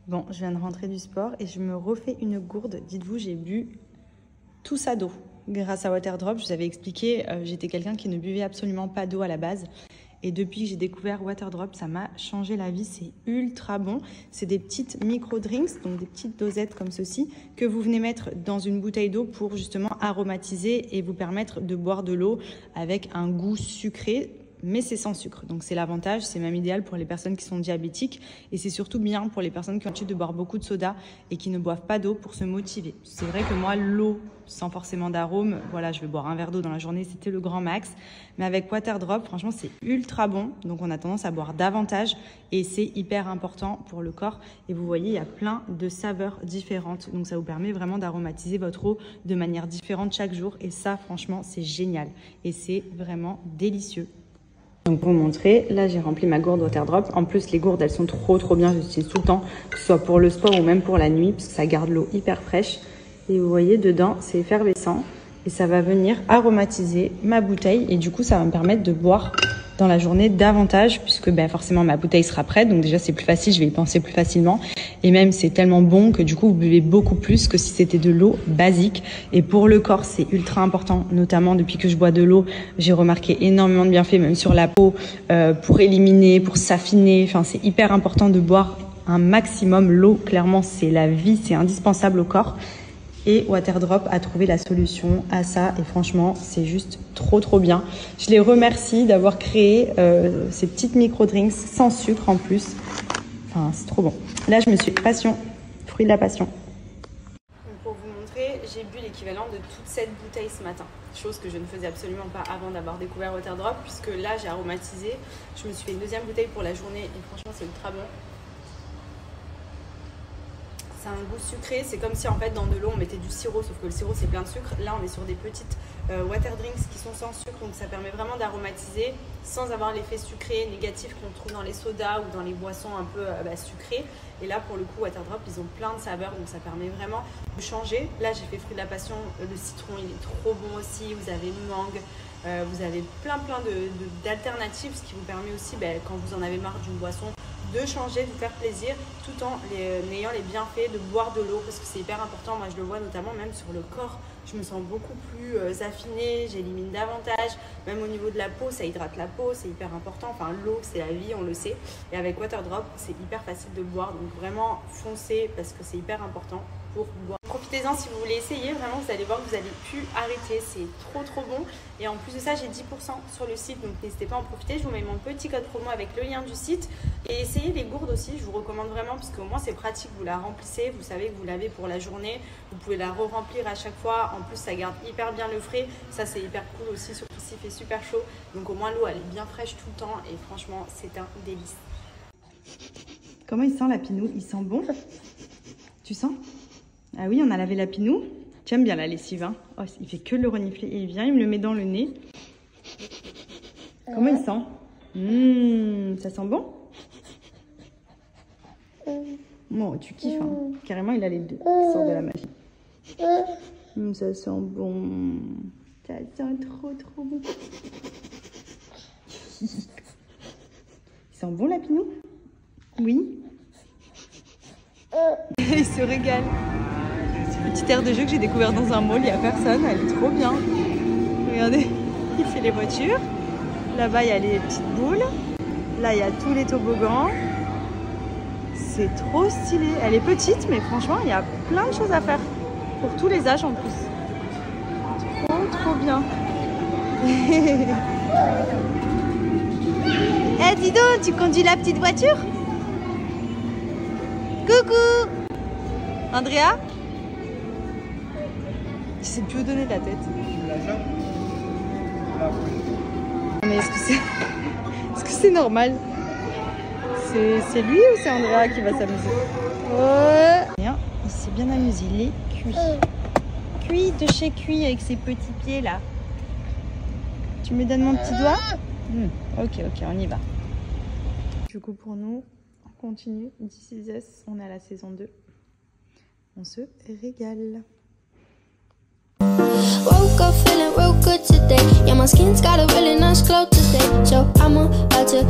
Bon, je viens de rentrer du sport et je me refais une gourde. Dites-vous, j'ai bu tout ça d'eau. Grâce à Waterdrop, je vous avais expliqué, j'étais quelqu'un qui ne buvait absolument pas d'eau à la base. Et depuis que j'ai découvert Waterdrop, ça m'a changé la vie. C'est ultra bon. C'est des petites micro-drinks, donc des petites dosettes comme ceci, que vous venez mettre dans une bouteille d'eau pour justement aromatiser et vous permettre de boire de l'eau avec un goût sucré. Mais c'est sans sucre, donc c'est l'avantage, c'est même idéal pour les personnes qui sont diabétiques et c'est surtout bien pour les personnes qui ont l'habitude de boire beaucoup de soda et qui ne boivent pas d'eau pour se motiver. C'est vrai que moi, l'eau sans forcément d'arôme, voilà, je vais boire un verre d'eau dans la journée, c'était le grand max. Mais avec Waterdrop, franchement, c'est ultra bon, donc on a tendance à boire davantage et c'est hyper important pour le corps. Et vous voyez, il y a plein de saveurs différentes, donc ça vous permet vraiment d'aromatiser votre eau de manière différente chaque jour et ça, franchement, c'est génial et c'est vraiment délicieux. Donc pour vous montrer, là j'ai rempli ma gourde Waterdrop. En plus les gourdes elles sont trop bien, j'utilise tout le temps, que ce soit pour le sport ou même pour la nuit, parce que ça garde l'eau hyper fraîche. Et vous voyez dedans c'est effervescent et ça va venir aromatiser ma bouteille et du coup ça va me permettre de boire dans la journée davantage puisque forcément ma bouteille sera prête, donc déjà c'est plus facile, je vais y penser plus facilement et même c'est tellement bon que du coup vous buvez beaucoup plus que si c'était de l'eau basique. Et pour le corps c'est ultra important, notamment depuis que je bois de l'eau, j'ai remarqué énormément de bienfaits même sur la peau, pour éliminer, pour s'affiner, enfin c'est hyper important de boire un maximum. L'eau clairement c'est la vie, c'est indispensable au corps. Et Waterdrop a trouvé la solution à ça et franchement c'est juste trop bien. Je les remercie d'avoir créé ces petites micro-drinks sans sucre en plus. Enfin c'est trop bon. Là je me suis passion, fruit de la passion. Donc pour vous montrer, j'ai bu l'équivalent de toute cette bouteille ce matin. Chose que je ne faisais absolument pas avant d'avoir découvert Waterdrop puisque là j'ai aromatisé. Je me suis fait une deuxième bouteille pour la journée et franchement c'est ultra bon. C'est un goût sucré, c'est comme si en fait dans de l'eau on mettait du sirop, sauf que le sirop c'est plein de sucre. Là on est sur des petites water drinks qui sont sans sucre, donc ça permet vraiment d'aromatiser sans avoir l'effet sucré négatif qu'on trouve dans les sodas ou dans les boissons un peu sucrées. Et là pour le coup Waterdrop ils ont plein de saveurs, donc ça permet vraiment de changer. Là j'ai fait fruit de la passion, le citron il est trop bon aussi, vous avez mangue, vous avez plein d'alternatives, ce qui vous permet aussi quand vous en avez marre d'une boisson de changer, de vous faire plaisir tout en ayant les bienfaits de boire de l'eau parce que c'est hyper important. Moi je le vois notamment même sur le corps, je me sens beaucoup plus affinée, j'élimine davantage, même au niveau de la peau, ça hydrate la peau, c'est hyper important. Enfin l'eau c'est la vie, on le sait, et avec Waterdrop c'est hyper facile de boire, donc vraiment foncez parce que c'est hyper important pour boire. Profitez-en si vous voulez essayer, vraiment vous allez voir que vous n'allez plus arrêter, c'est trop bon. Et en plus de ça j'ai 10% sur le site, donc n'hésitez pas à en profiter. Je vous mets mon petit code promo avec le lien du site. Et essayez les gourdes aussi, je vous recommande vraiment parce qu'au moins c'est pratique, vous la remplissez, vous savez que vous l'avez pour la journée, vous pouvez la re-remplir à chaque fois. En plus ça garde hyper bien le frais, ça c'est hyper cool aussi, surtout s'il fait super chaud. Donc au moins l'eau elle est bien fraîche tout le temps et franchement c'est un délice. Comment il sent la pinou? Il sent bon? Tu sens? Ah oui, on a lavé la pinou. Tu aimes bien la lessive, hein? Oh, il fait que le renifler. Il vient, il me le met dans le nez. Comment il sent? Ça sent bon? Bon, tu kiffes, hein? Carrément, il a les deux qui sortent de la machine. Ça sent bon. Ça sent trop bon. Il sent bon la pinou? Oui. Il se régale. Petite aire de jeu que j'ai découvert dans un mall, il n'y a personne, elle est trop bien. Regardez, il fait les voitures. Là-bas, il y a les petites boules. Là, il y a tous les toboggans. C'est trop stylé. Elle est petite, mais franchement, il y a plein de choses à faire. Pour tous les âges en plus. Trop bien. Eh, dis donc, tu conduis la petite voiture? Coucou Andrea? Je sais plus où donner la tête. Mais est-ce que c'est normal? C'est lui ou c'est Andrea qui va s'amuser? Bien, il s'est bien amusé, il est cuit. Cuit de chez cuit avec ses petits pieds là. Tu me donnes mon petit doigt? Ok, on y va. Du coup pour nous, on continue. This Is Us, on est à la saison 2. On se régale. Woke up feeling real good today. Yeah, my skin's got a really nice glow today. So I'm about to